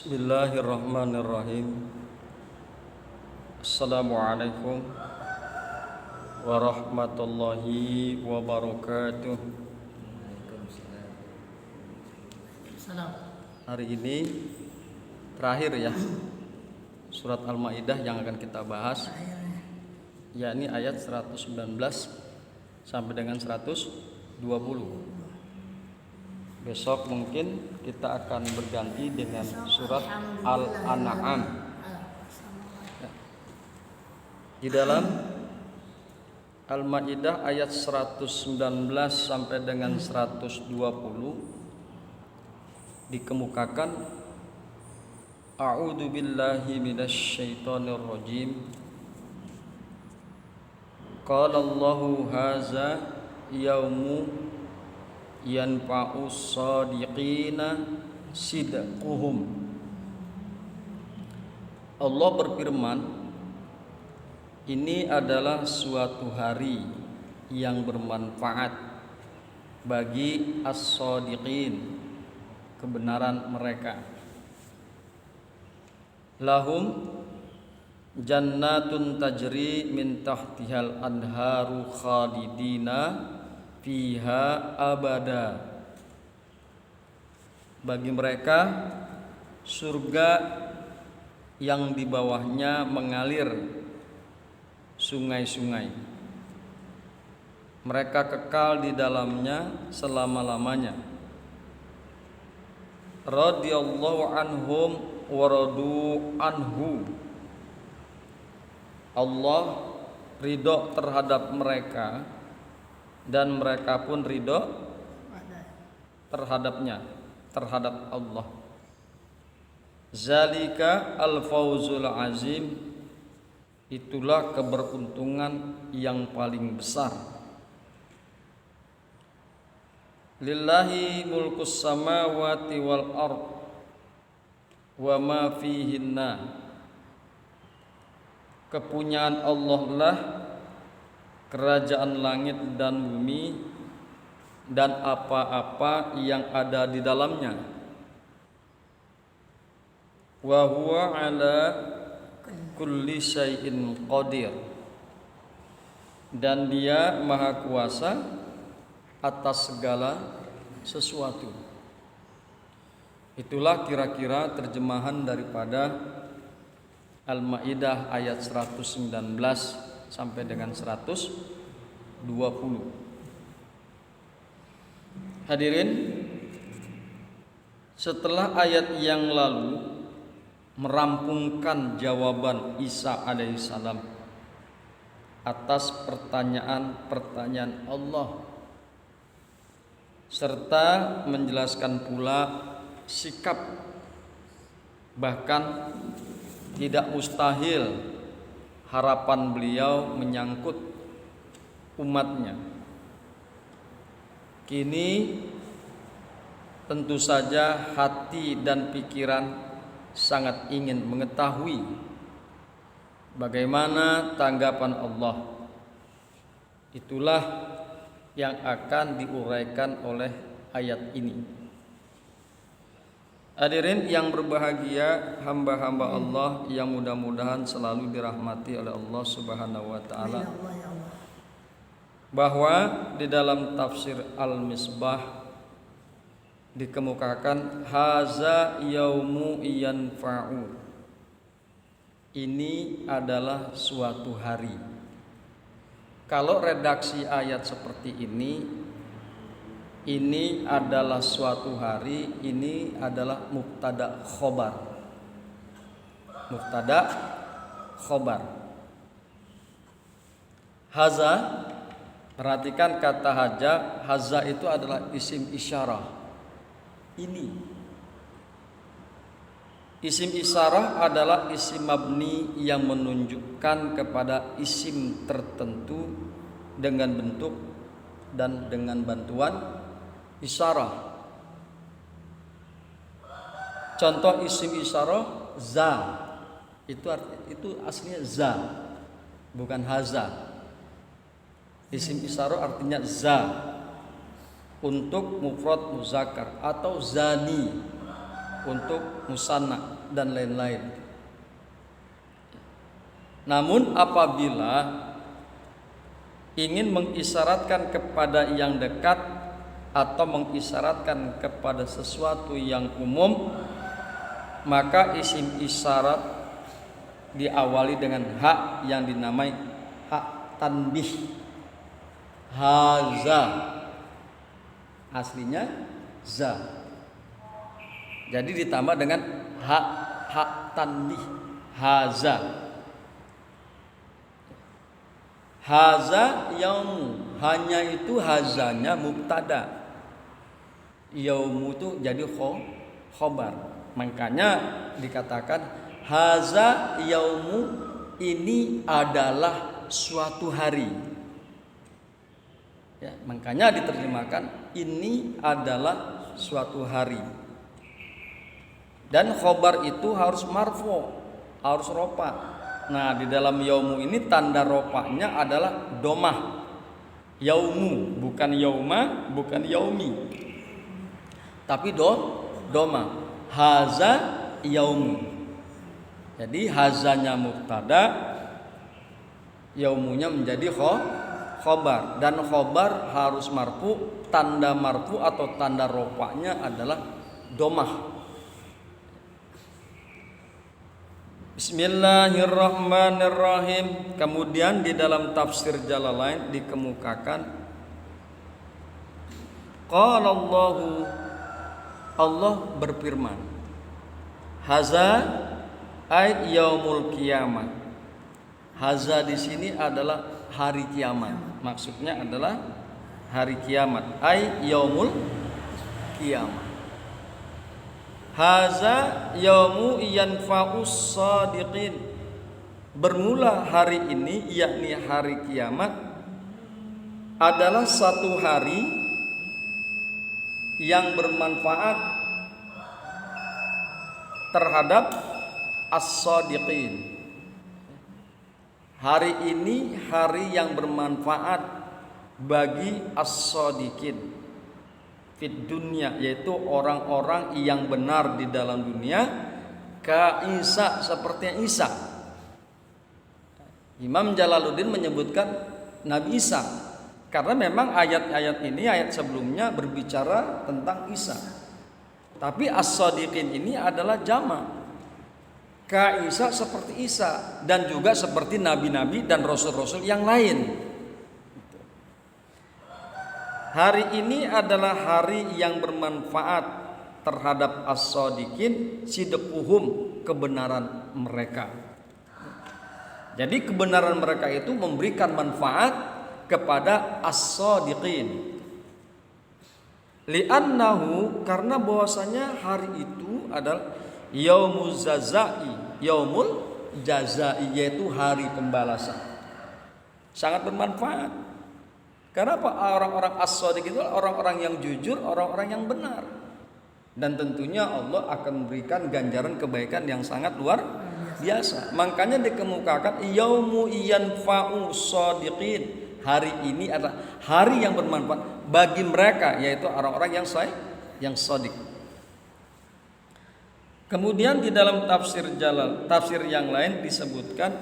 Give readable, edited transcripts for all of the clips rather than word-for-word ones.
Bismillahirrahmanirrahim. Assalamualaikum warahmatullahi wabarakatuh. Hari ini terakhir ya surat Al-Maidah yang akan kita bahas, yakni ayat 119 sampai dengan 120. Besok mungkin kita akan berganti dengan surat Al-An'am. Di dalam Al-Maidah ayat 119 sampai dengan 120 dikemukakan, A'udzu billahi minasy syaithanir rajim. Qala Allahu haza yaumu yanfa'us shadiqina sidquhum. Allah berfirman, ini adalah suatu hari yang bermanfaat bagi as-shadiqin, kebenaran mereka. Lahum jannatun tajri min tahtihal anharu khalidina fiha abada. Bagi mereka surga yang di bawahnya mengalir sungai-sungai. Mereka kekal di dalamnya selama-lamanya. Radhiyallahu anhum wa radu anhu. Allah ridho terhadap mereka dan mereka pun ridho terhadapnya, terhadap Allah. Zalika al-fawzul azim, itulah keberuntungan yang paling besar. Lillahi mulkus samawati wal ard wa ma fihinna. Kepunyaan Allah lah kerajaan langit dan bumi dan apa-apa yang ada di dalamnya. Wa huwa ala kulli syai'in qadir. Dan dia maha kuasa atas segala sesuatu. Itulah kira-kira terjemahan daripada Al-Maidah ayat 119 sampai dengan 120. Hadirin, setelah ayat yang lalu merampungkan jawaban Isa alaihissalam atas pertanyaan-pertanyaan Allah, serta menjelaskan pula sikap bahkan tidak mustahil harapan beliau menyangkut umatnya. Kini tentu saja hati dan pikiran sangat ingin mengetahui bagaimana tanggapan Allah. Itulah yang akan diuraikan oleh ayat ini. Hadirin yang berbahagia, hamba-hamba Allah yang mudah-mudahan selalu dirahmati oleh Allah Subhanahu wa taala. Bahwa di dalam tafsir Al-Misbah dikemukakan haza yaumu yanfa'u. Ini adalah suatu hari. Kalau redaksi ayat seperti ini adalah suatu hari, ini adalah mubtada khobar. Mubtada khobar. Haza, perhatikan kata haza itu adalah isim isyarah. Ini. Isim isyarah adalah isim mabni yang menunjukkan kepada isim tertentu dengan bentuk dan dengan bantuan isyarah. Contoh isim isyarah za, itu aslinya za, bukan haza. Isim isyarah artinya za untuk mufrad muzakkar atau zani. untuk musanna dan lain-lain. Namun apabila ingin mengisyaratkan kepada yang dekat atau mengisyaratkan kepada sesuatu yang umum, maka isim isyarat diawali dengan ha yang dinamai ha tanbih. Haza aslinya za, jadi ditambah dengan ha tanbih, haza. Haza yaumu, hanya itu hazanya mubtada, yaumu itu jadi khobar. Makanya dikatakan haza yaumu, ini adalah suatu hari. Ya, makanya diterjemahkan ini adalah suatu hari. Dan khobar itu harus marfu, harus ropa. Nah, di dalam yaumu ini tanda ropanya adalah domah. Yaumu, bukan yauma, bukan yaumi, tapi domah. Haza yaumu. Jadi hazanya mubtada, yaumunya menjadi khobar, dan khobar harus marfu. Tanda marfu atau tanda ropanya adalah domah. Bismillahirrahmanirrahim. Kemudian di dalam tafsir Jalalain dikemukakan qala Allahu, Allah berfirman, haza ay yaumul qiyamah. Haza di sini adalah hari kiamat. Maksudnya adalah hari kiamat, ay yaumul qiyamah. Haza yaumu yanfa'us shadiqin. Bermula hari ini, yakni hari kiamat, adalah satu hari yang bermanfaat terhadap as-shadiqin. Hari ini hari yang bermanfaat bagi as-shadiqin fid dunya, yaitu orang-orang yang benar di dalam dunia, ka Isa, seperti Isa. Imam Jalaluddin menyebutkan Nabi Isa karena memang ayat-ayat ini, ayat sebelumnya berbicara tentang Isa. Tapi as-shadiqin ini adalah jama'. Ka Isa seperti Isa, dan juga seperti nabi-nabi dan rasul-rasul yang lain. Hari ini adalah hari yang bermanfaat terhadap as-shadiqin, sidquhum, kebenaran mereka. Jadi kebenaran mereka itu memberikan manfaat kepada as-shadiqin. Li'annahu, karena bahwasanya hari itu adalah yaumul jazai, yaumul jazai, yaitu hari pembalasan. Sangat bermanfaat. Karena apa? Orang-orang as-shadiq itu orang-orang yang jujur, orang-orang yang benar. Dan tentunya Allah akan memberikan ganjaran kebaikan yang sangat luar biasa. Makanya dikemukakan yaumu yanfa'u shadiqin. Hari ini adalah hari yang bermanfaat bagi mereka, yaitu orang-orang yang shadiq. Kemudian di dalam tafsir yang lain disebutkan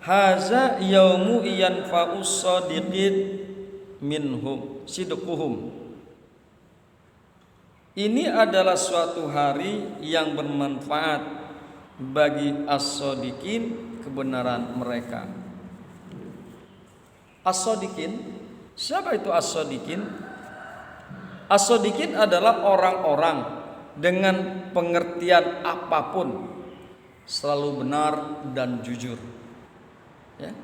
haza yaumu yanfa'u shadiqin minhum sidquhum. Ini adalah suatu hari yang bermanfaat bagi as-shadiqin, kebenaran mereka. As-shadiqin, siapa itu as-shadiqin? As-shadiqin adalah orang-orang dengan pengertian apapun selalu benar dan jujur. Ya.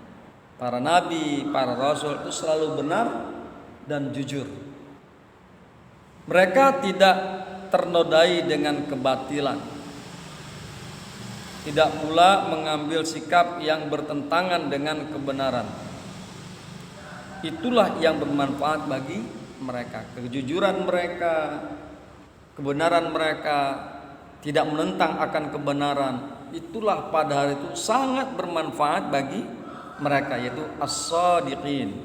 Para nabi, para rasul itu selalu benar dan jujur. Mereka tidak ternodai dengan kebatilan, tidak pula mengambil sikap yang bertentangan dengan kebenaran. Itulah yang bermanfaat bagi mereka. Kejujuran mereka, kebenaran mereka, tidak menentang akan kebenaran, itulah pada hari itu sangat bermanfaat bagi mereka, yaitu as-shadiqin.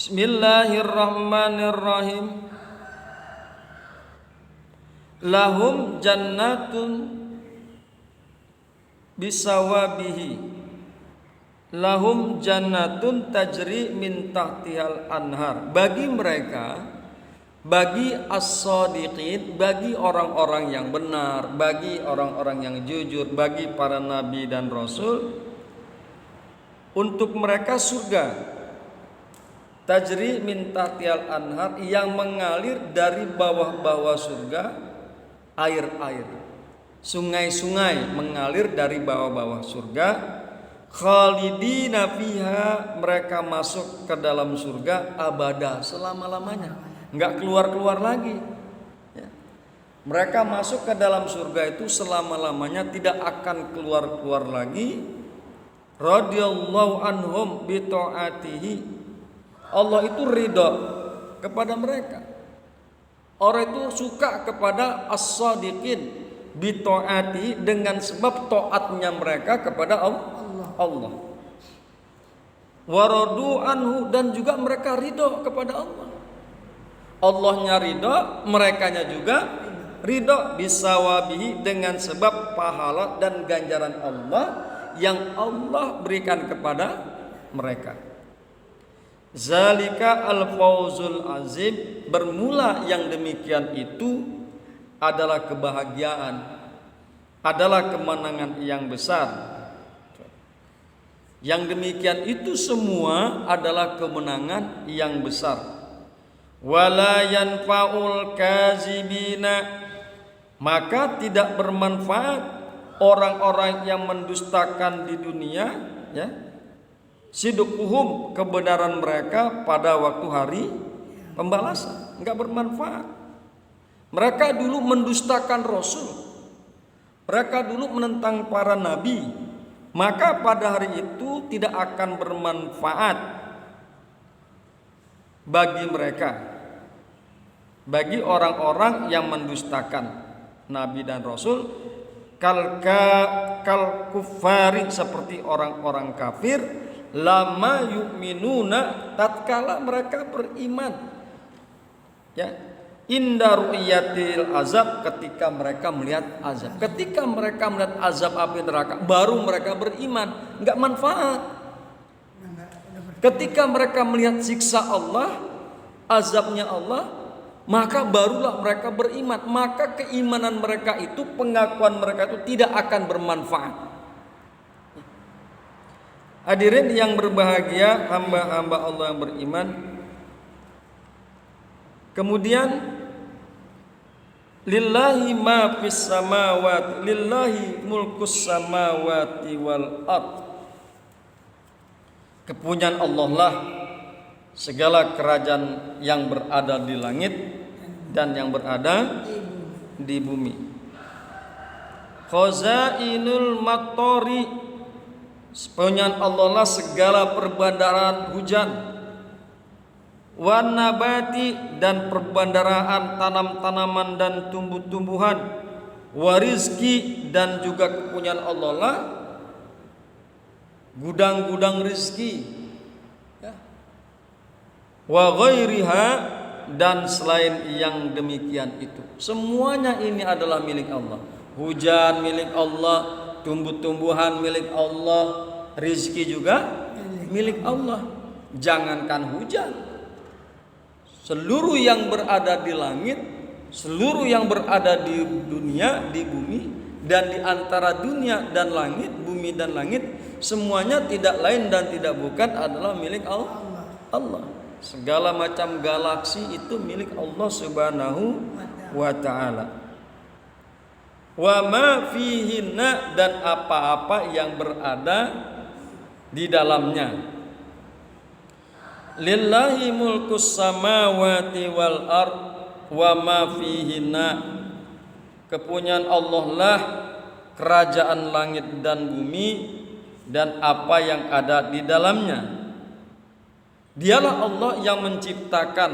Bismillahirrahmanirrahim. Lahum jannatun bisawabihi. Lahum jannatun tajri min tahtihal anhar. Bagi mereka, bagi as-sadiqin, bagi orang-orang yang benar, bagi orang-orang yang jujur, bagi para nabi dan rasul, untuk mereka surga tajri min tahtihal anhar, yang mengalir dari bawah-bawah surga air-air, sungai-sungai mengalir dari bawah-bawah surga. Khalidina fiha, mereka masuk ke dalam surga abada, selama-lamanya, enggak keluar-keluar lagi ya. Mereka masuk ke dalam surga itu selama-lamanya, tidak akan keluar-keluar lagi. Radhiyallahu anhum bi ta'atihi, Allah itu ridha kepada mereka. Orang itu suka kepada as-sadiqin bi ta'atihi, dengan sebab taatnya mereka kepada Allah. Waradu anhu, dan juga mereka ridha kepada Allah. Allahnya ridha, merekanya juga ridha. Bisawabihi, dengan sebab pahala dan ganjaran Allah yang Allah berikan kepada mereka. Zalika al-fawzul azim, bermula yang demikian itu adalah kebahagiaan, adalah kemenangan yang besar. Yang demikian itu semua adalah kemenangan yang besar. Wala yanfa'ul kazibina, maka tidak bermanfaat orang-orang yang mendustakan di dunia ya. Sidquhum, kebenaran mereka pada waktu hari pembalasan, enggak bermanfaat. Mereka dulu mendustakan Rasul, mereka dulu menentang para nabi, maka pada hari itu tidak akan bermanfaat bagi mereka, bagi orang-orang yang mendustakan nabi dan Rasul. Kal kufari, seperti orang-orang kafir. Lama yu'minuna, tatkala mereka beriman ya, inda ru'yatil azab, ketika mereka melihat azab. Ketika mereka melihat azab api neraka, baru mereka beriman. Enggak manfaat. Ketika mereka melihat siksa Allah, azabnya Allah, maka barulah mereka beriman. Maka keimanan mereka itu, pengakuan mereka itu tidak akan bermanfaat. Hadirin yang berbahagia, hamba-hamba Allah yang beriman. Kemudian lillahi ma fis samawati, lillahi mulkus samawati wal ard. Kepunyaan Allah lah segala kerajaan yang berada di langit dan yang berada di bumi. Khazainul matori, kepunyaan Allah lah segala perbandaran hujan. Wan nabati, dan perbandaraan tanam-tanaman dan tumbuh-tumbuhan. Warizki, dan juga kepunyaan Allah lah gudang-gudang rizki ya. Wa ghairiha, dan selain yang demikian itu, semuanya ini adalah milik Allah. Hujan milik Allah, tumbuh-tumbuhan milik Allah, rizki juga milik Allah. Jangankan hujan, seluruh yang berada di langit, seluruh yang berada di dunia, di bumi, dan di antara dunia dan langit, bumi dan langit, semuanya tidak lain dan tidak bukan adalah milik Allah. Segala macam galaksi itu milik Allah Subhanahu wa ta'ala. Wa ma fihinna, dan apa-apa yang berada di dalamnya. Lillahi mulkus samawati wal ard wa ma fihinna, kepunyaan Allah lah kerajaan langit dan bumi dan apa yang ada di dalamnya. Dialah Allah yang menciptakan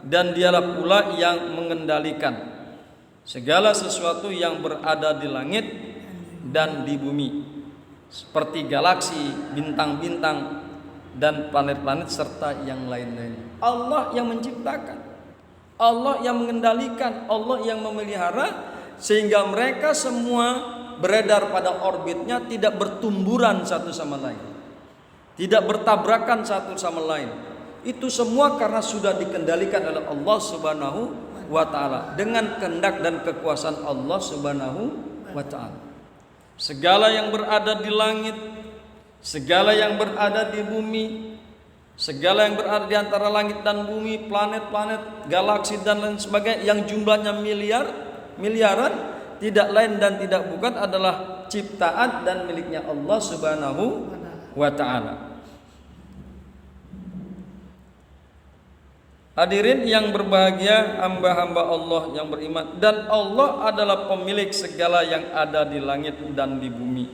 dan dialah pula yang mengendalikan segala sesuatu yang berada di langit dan di bumi, seperti galaksi, bintang-bintang, dan planet-planet serta yang lain-lainnya. Allah yang menciptakan, Allah yang mengendalikan, Allah yang memelihara, sehingga mereka semua beredar pada orbitnya, tidak bertumburan satu sama lain, tidak bertabrakan satu sama lain. Itu semua karena sudah dikendalikan oleh Allah Subhanahu wa ta'ala, dengan kehendak dan kekuasaan Allah Subhanahu wa ta'ala. Segala yang berada di langit, segala yang berada di bumi, segala yang berada di antara langit dan bumi, planet-planet, galaksi dan lain sebagainya, yang jumlahnya miliaran, tidak lain dan tidak bukan adalah ciptaan dan miliknya Allah Subhanahu wa ta'ala. Hadirin yang berbahagia, hamba-hamba Allah yang beriman, dan Allah adalah pemilik segala yang ada di langit dan di bumi.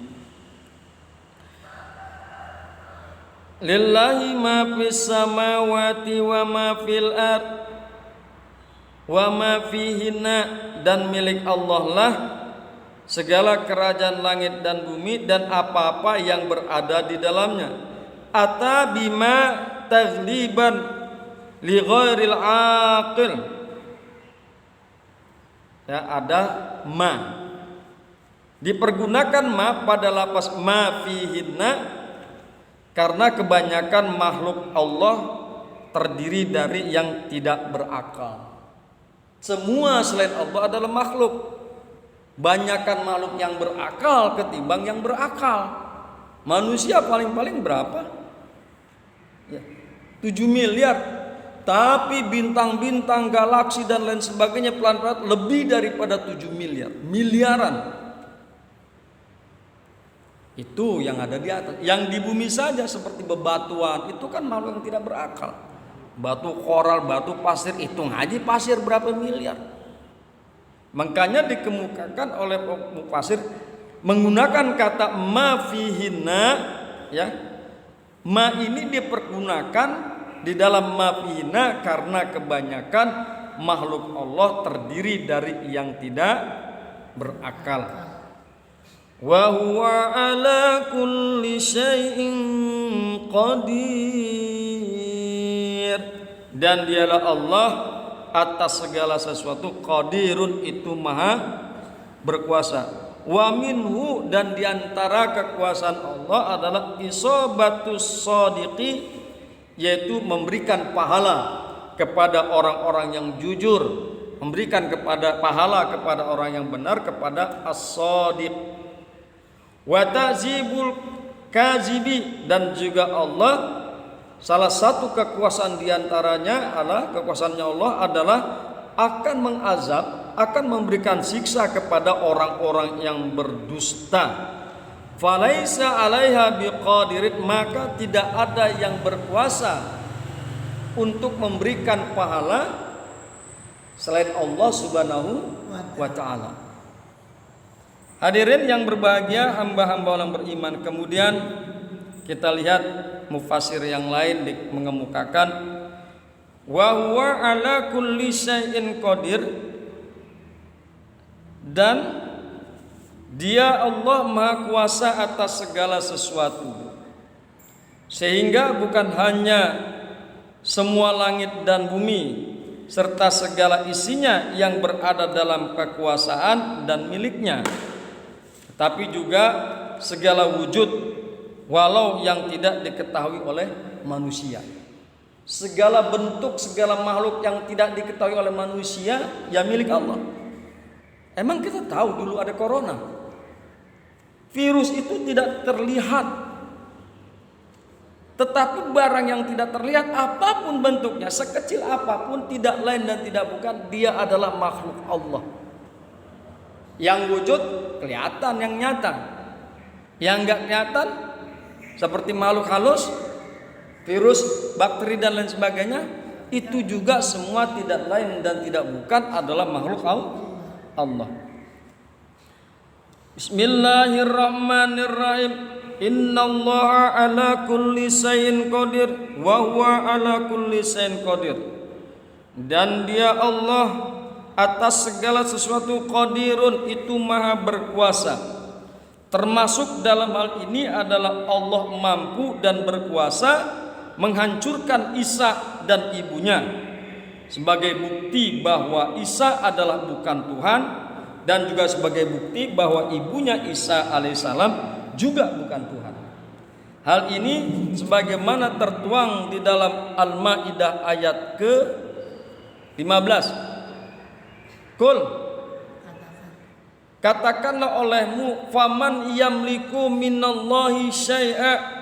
Lillahi ma fis samawati wa ma fil ard wa ma fihinna, dan milik Allah lah segala kerajaan langit dan bumi dan apa-apa yang berada di dalamnya. Ata bima taghliban li ghairil aqil. Ya, ada ma. Dipergunakan ma pada lapas ma fihinna karena kebanyakan makhluk Allah terdiri dari yang tidak berakal. Semua selain Allah adalah makhluk. Banyakan makhluk yang berakal ketimbang yang berakal. Manusia paling-paling berapa? Ya, 7 miliar. Tapi bintang-bintang, galaksi dan lain sebagainya, planet-planet lebih daripada 7 miliar. Miliaran. Itu yang ada di atas. Yang di bumi saja seperti bebatuan, itu kan makhluk yang tidak berakal. Batu koral, batu pasir, hitung aja pasir berapa miliar. Makanya dikemukakan oleh mufasir menggunakan kata ma fihinna, ya. Ma ini dipergunakan di dalam ma fihinna karena kebanyakan makhluk Allah terdiri dari yang tidak berakal. Wa huwa ala kulli syai'in qadir, dan dialah Allah atas segala sesuatu, qadirun itu maha berkuasa. Wa minhu, dan diantara kekuasaan Allah adalah isobatus shadiqi, yaitu memberikan pahala kepada orang-orang yang jujur, memberikan kepada pahala kepada orang yang benar, kepada as-shadiq. Wa ta'zibul kazibi, dan juga Allah salah satu kekuasaan diantaranya adalah kekuasaannya Allah adalah akan mengazab, akan memberikan siksa kepada orang-orang yang berdusta. Falaisa 'alaiha biqadirin, maka tidak ada yang berkuasa untuk memberikan pahala selain Allah Subhanahu wa ta'ala. Hadirin yang berbahagia, hamba-hamba yang beriman. Kemudian kita lihat mufasir yang lain mengemukakan wa huwa ala kulli syai'in qadir, dan Dia Allah Maha Kuasa atas segala sesuatu, sehingga bukan hanya semua langit dan bumi serta segala isinya yang berada dalam kekuasaan dan miliknya, tapi juga segala wujud walau yang tidak diketahui oleh manusia. Segala bentuk, segala makhluk yang tidak diketahui oleh manusia ya milik Allah. Emang kita tahu dulu ada corona? Virus itu tidak terlihat, tetapi barang yang tidak terlihat apapun bentuknya, sekecil apapun, tidak lain dan tidak bukan, dia adalah makhluk Allah. Yang wujud kelihatan, yang nyata. Yang enggak kelihatan seperti makhluk halus, virus, bakteri dan lain sebagainya, itu juga semua tidak lain dan tidak bukan adalah makhluk Allah. Bismillahirrahmanirrahim. Innallaha ala kulli syai'in qadir wa huwa ala kulli syai'in qadir. Dan dia Allah atas segala sesuatu, qadirun itu maha berkuasa. Termasuk dalam hal ini adalah Allah mampu dan berkuasa menghancurkan Isa dan ibunya sebagai bukti bahwa Isa adalah bukan Tuhan, dan juga sebagai bukti bahwa ibunya Isa alaihissalam juga bukan Tuhan. Hal ini sebagaimana tertuang di dalam Al-Maidah ayat ke-15. Qul, katakanlah olehmu, faman yamliku minallahi syai'a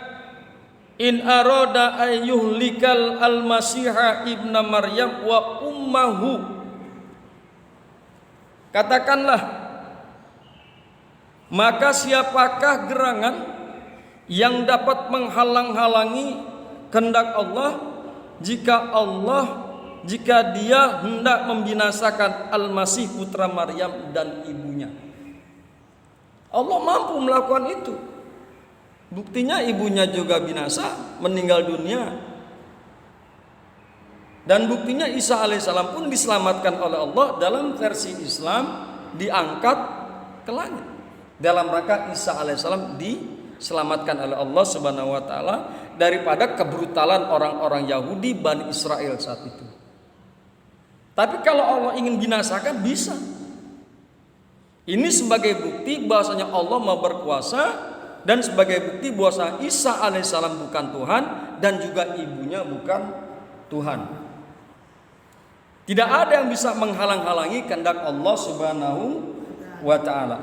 in arada ayyuhlikal al-masiha ibna Maryam wa ummahu. Katakanlah, maka siapakah gerangan yang dapat menghalang-halangi kehendak Allah jika dia hendak membinasakan Al-Masih putra Maryam dan ibunya? Allah mampu melakukan itu. Buktinya ibunya juga binasa, meninggal dunia. Dan buktinya Isa alaihissalam pun diselamatkan oleh Allah dalam versi Islam, diangkat ke langit. Dalam rangka Isa alaihissalam diselamatkan oleh Allah subhanahu wa ta'ala daripada kebrutalan orang-orang Yahudi Bani Israel saat itu. Tapi kalau Allah ingin binasakan, bisa. Ini sebagai bukti bahwasanya Allah mau berkuasa, dan sebagai bukti bahwa Isa alaihissalam bukan Tuhan dan juga ibunya bukan Tuhan. Tidak ada yang bisa menghalang-halangi kehendak Allah subhanahu wa ta'ala.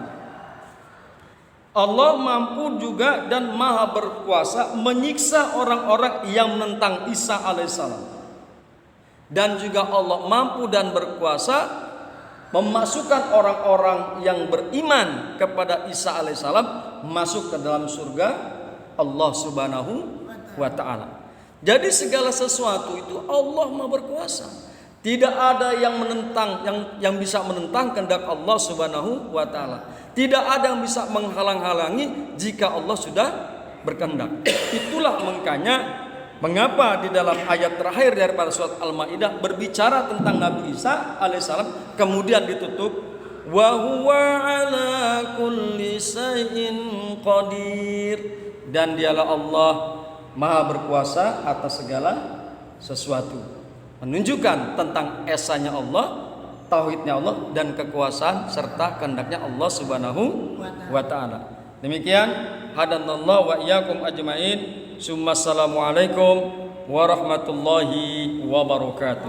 Allah mampu juga dan maha berkuasa menyiksa orang-orang yang menentang Isa alaihissalam. Dan juga Allah mampu dan berkuasa memasukkan orang-orang yang beriman kepada Isa alaihissalam masuk ke dalam surga Allah subhanahu wa ta'ala. Jadi segala sesuatu itu Allah maha berkuasa. Tidak ada yang menentang, yang bisa menentang kehendak Allah subhanahu wa ta'ala. Tidak ada yang bisa menghalang-halangi jika Allah sudah berkehendak. Itulah makanya mengapa di dalam ayat terakhir daripada surat Al-Maidah berbicara tentang Nabi Isa alaihissalam, kemudian ditutup wa huwa ala kulli syai'in qadir, dan dialah Allah maha berkuasa atas segala sesuatu. Menunjukkan tentang esanya Allah, tauhidnya Allah, dan kekuasaan serta kehendaknya Allah subhanahu wa ta'ala. Demikian, hadanallahu wa iyyakum ajmain. Assalamualaikum warahmatullahi wabarakatuh.